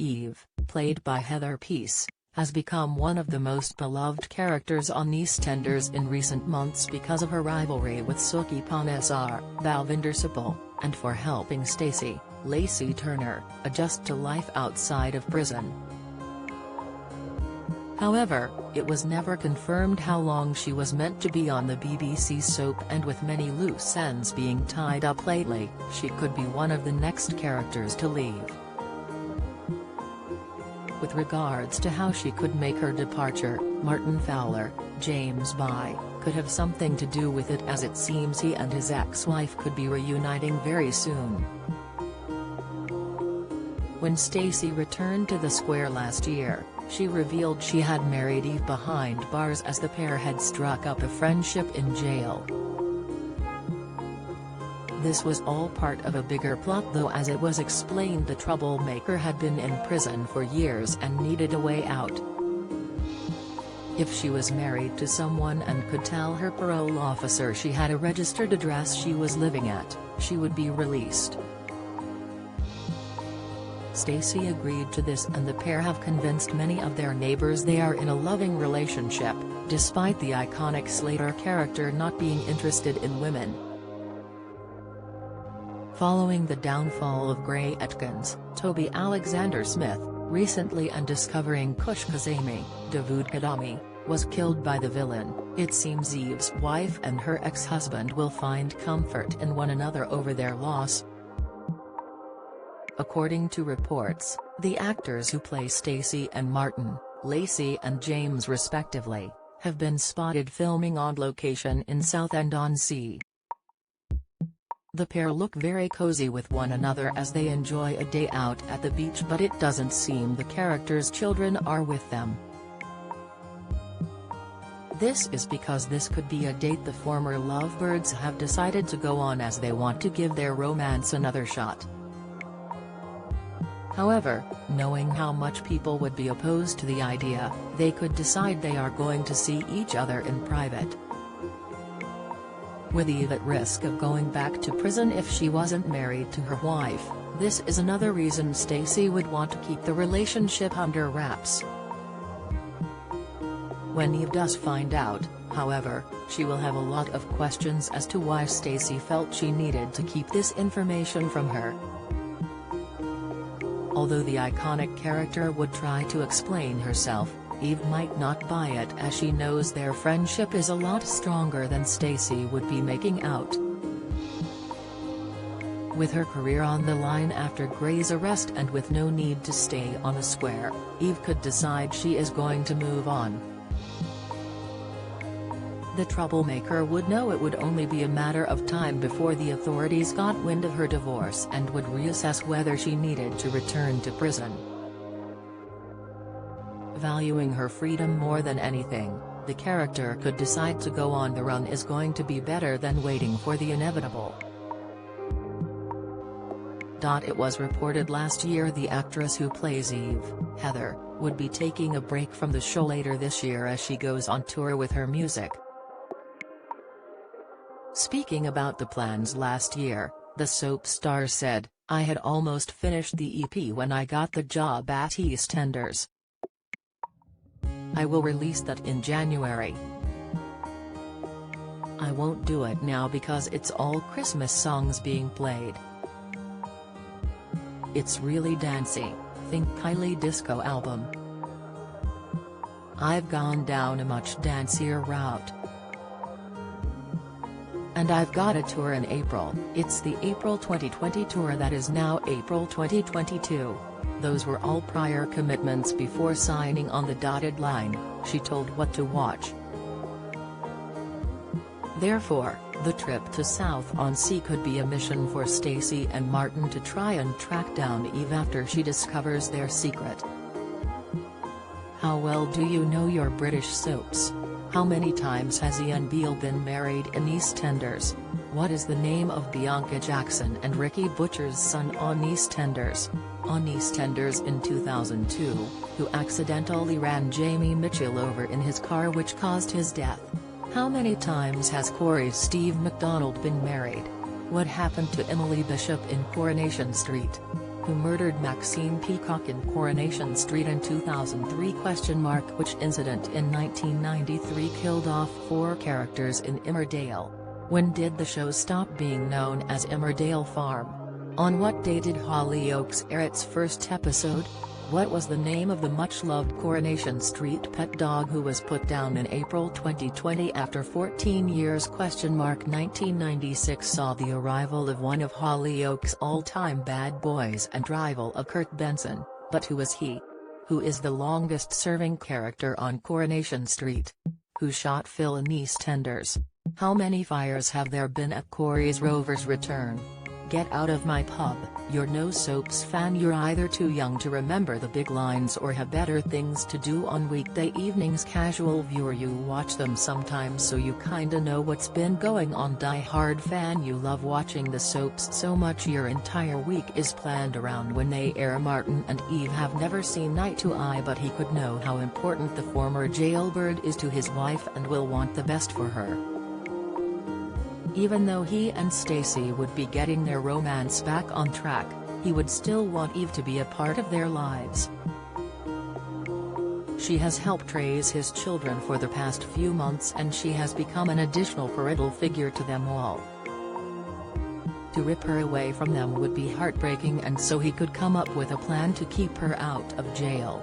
Eve, played by Heather Peace, has become one of the most beloved characters on EastEnders in recent months because of her rivalry with Suki Panesar, Balvinder Sipal, and for helping Stacey, Lacey Turner, adjust to life outside of prison. However, it was never confirmed how long she was meant to be on the BBC soap, and with many loose ends being tied up lately, she could be one of the next characters to leave. With regards to how she could make her departure, Martin Fowler, James By, could have something to do with it, as it seems he and his ex-wife could be reuniting very soon. When Stacey returned to the square last year, she revealed she had married Eve behind bars, as the pair had struck up a friendship in jail. This was all part of a bigger plot though, as it was explained the troublemaker had been in prison for years and needed a way out. If she was married to someone and could tell her parole officer she had a registered address she was living at, she would be released. Stacey agreed to this, and the pair have convinced many of their neighbors they are in a loving relationship, despite the iconic Slater character not being interested in women. Following the downfall of Gray Atkins, Toby Alexander Smith, recently, and discovering Kush Kazemi, Dawood Kadami, was killed by the villain, it seems Eve's wife and her ex-husband will find comfort in one another over their loss. According to reports, the actors who play Stacey and Martin, Lacey and James respectively, have been spotted filming on location in Southend-on-Sea. The pair look very cozy with one another as they enjoy a day out at the beach, but it doesn't seem the characters' children are with them. This is because this could be a date the former lovebirds have decided to go on, as they want to give their romance another shot. However, knowing how much people would be opposed to the idea, they could decide they are going to see each other in private. With Eve at risk of going back to prison if she wasn't married to her wife, this is another reason Stacey would want to keep the relationship under wraps. When Eve does find out, however, she will have a lot of questions as to why Stacey felt she needed to keep this information from her. Although the iconic character would try to explain herself, Eve might not buy it, as she knows their friendship is a lot stronger than Stacey would be making out. With her career on the line after Gray's arrest and with no need to stay on the square, Eve could decide she is going to move on. The troublemaker would know it would only be a matter of time before the authorities got wind of her divorce and would reassess whether she needed to return to prison. Valuing her freedom more than anything, the character could decide to go on the run is going to be better than waiting for the inevitable. It was reported last year the actress who plays Eve, Heather, would be taking a break from the show later this year as she goes on tour with her music. Speaking about the plans last year, the soap star said, "I had almost finished the EP when I got the job at EastEnders. I will release that in January. I won't do it now because it's all Christmas songs being played. It's really dancey, think Kylie disco album. I've gone down a much dancier route. And I've got a tour in April, it's the April 2020 tour that is now April 2022. Those were all prior commitments before signing on the dotted line," she told What to Watch. Therefore, the trip to Southend-on-Sea could be a mission for Stacey and Martin to try and track down Eve after she discovers their secret. How well do you know your British soaps? How many times has Ian Beale been married in EastEnders? What is the name of Bianca Jackson and Ricky Butcher's son on EastEnders? On EastEnders in 2002, who accidentally ran Jamie Mitchell over in his car, which caused his death? How many times has Corey's Steve McDonald been married? What happened to Emily Bishop in Coronation Street? who murdered Maxine Peacock in Coronation Street in 2003? Which incident in 1993 killed off 4 characters in Emmerdale? When did the show stop being known as Emmerdale Farm? On what day did Hollyoaks air its first episode? What was the name of the much-loved Coronation Street pet dog who was put down in April 2020 after 14 years? 1996 saw the arrival of one of Hollyoaks' all-time bad boys and rival of Kurt Benson, but who is he? Who is the longest-serving character on Coronation Street? Who shot Phil in EastEnders? How many fires have there been at Corey's Rover's return? Get out of my pub, you're no soaps fan. You're either too young to remember the big lines or have better things to do on weekday evenings. Casual viewer, you watch them sometimes so you kinda know what's been going on. Die-hard fan, you love watching the soaps so much your entire week is planned around when they air. Martin and Eve have never seen eye to eye, but he could know how important the former jailbird is to his wife and will want the best for her. Even though he and Stacey would be getting their romance back on track, he would still want Eve to be a part of their lives. She has helped raise his children for the past few months and she has become an additional parental figure to them all. To rip her away from them would be heartbreaking, and so he could come up with a plan to keep her out of jail.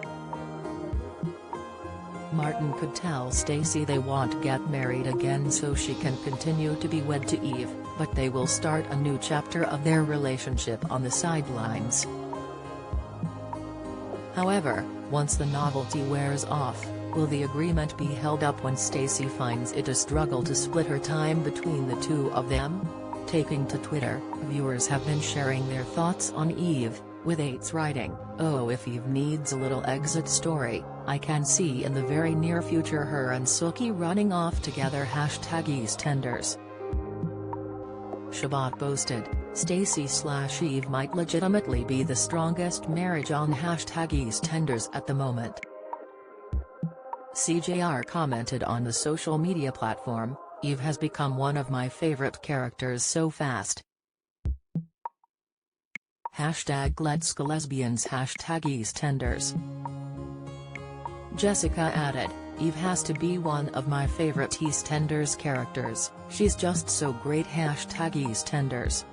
Martin could tell Stacey they won't get married again so she can continue to be wed to Eve, but they will start a new chapter of their relationship on the sidelines. However, once the novelty wears off, will the agreement be held up when Stacey finds it a struggle to split her time between the two of them? Taking to Twitter, viewers have been sharing their thoughts on Eve, with Eights writing, "Oh, if Eve needs a little exit story, I can see in the very near future her and Sookie running off together." #EastEnders. Shabbat posted, Stacey/Eve might legitimately be the strongest marriage on #EastEnders at the moment. CJR commented on the social media platform, "Eve has become one of my favorite characters so fast. #Let's Go Lesbians #EastEnders. Jessica added, "Eve has to be one of my favorite EastEnders characters, she's just so great." #EastEnders.